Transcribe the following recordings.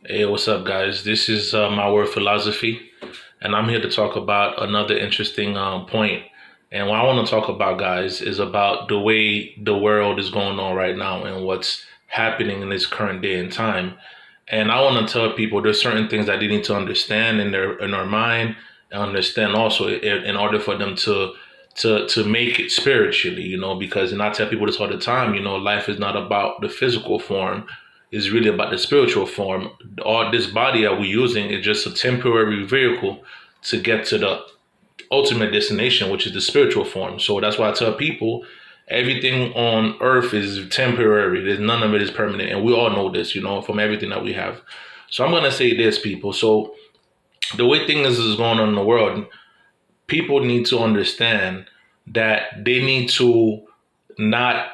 Hey, what's up, guys? This is My Word Philosophy, and I'm here to talk about another interesting point. And what I want to talk about, guys, is about the way the world is going on right now and what's happening in this current day and time. And I want to tell people there's certain things that they need to understand in their mind and understand also in order for them to make it spiritually, because and I tell people this all the time, life is not about the physical form, it's really about the spiritual form. All this body that we're using is just a temporary vehicle to get to the ultimate destination, which is the spiritual form. So that's why I tell people everything on earth is temporary. There's none of it is permanent. And we all know this, from everything that we have. So I'm gonna say this, people. So the way things is going on in the world, people need to understand that they need to not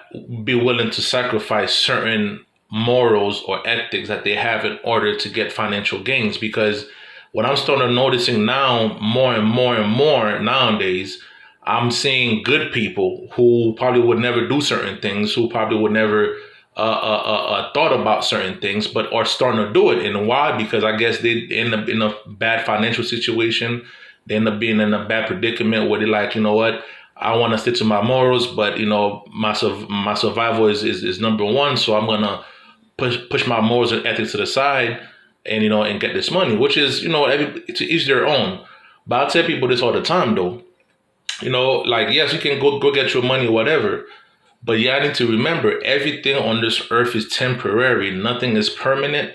be willing to sacrifice certain morals or ethics that they have in order to get financial gains. Because what I'm starting noticing now more and more and more nowadays, I'm seeing good people who probably would never do certain things, who probably would never thought about certain things, but are starting to do it. And why? Because I guess they end up in a bad financial situation. They end up being in a bad predicament where they're like, you know what? I want to stick to my morals, but my survival is number one. So I'm gonna push my morals and ethics to the side, and and get this money, which is to each their own. But I tell people this all the time, though. Like, yes, you can go get your money, whatever. But yeah, I need to remember everything on this earth is temporary. Nothing is permanent.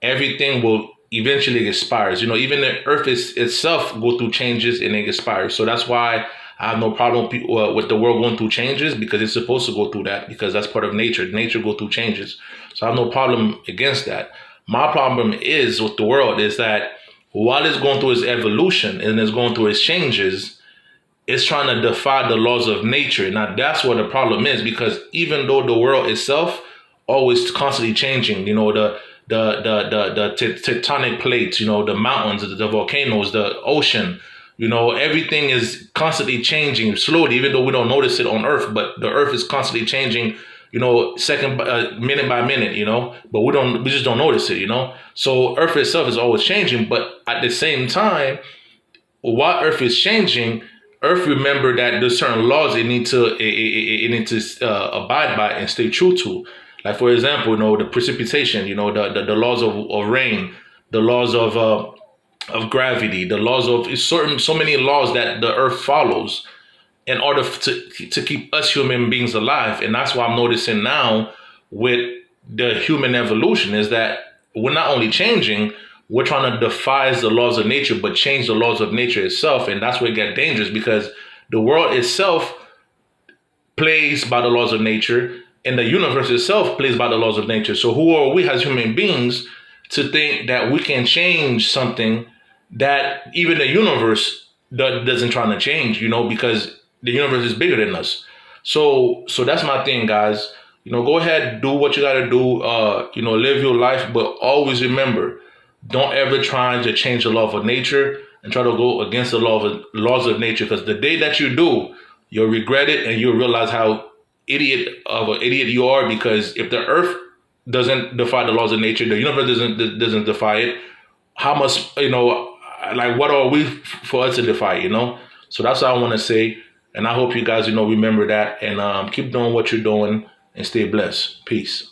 Everything will eventually expires. Even the earth itself go through changes and it expires. So that's why I have no problem with the world going through changes, because it's supposed to go through that, because that's part of nature. Nature go through changes. So I have no problem against that. My problem is with the world is that while it's going through its evolution and it's going through its changes, it's trying to defy the laws of nature. Now that's what the problem is, because even though the world itself always constantly changing, the tectonic plates, the mountains, the volcanoes, the ocean, everything is constantly changing slowly, even though we don't notice it on Earth, but the Earth is constantly changing, minute by minute, but we just don't notice it, So Earth itself is always changing, but at the same time, while Earth is changing, Earth remember that there's certain laws it need to abide by and stay true to. Like, for example, the precipitation, the laws of rain, the laws of gravity, the laws of so many laws that the Earth follows in order to keep us human beings alive. And that's what I'm noticing now with the human evolution, is that we're not only changing, we're trying to defy the laws of nature, but change the laws of nature itself. And that's where it gets dangerous, because the world itself plays by the laws of nature, and the universe itself plays by the laws of nature. So who are we as human beings to think that we can change something that even the universe doesn't try to change, because the universe is bigger than us. So that's my thing, guys. Go ahead, do what you got to do. Live your life, but always remember, don't ever try to change the law of nature and try to go against the laws of nature, because the day that you do, you'll regret it and you'll realize how idiot you are. Because if the earth doesn't defy the laws of nature, the universe doesn't defy it, how much, like, what are we for us to defy, So that's all I want to say. And I hope you guys, remember that, and keep doing what you're doing and stay blessed. Peace.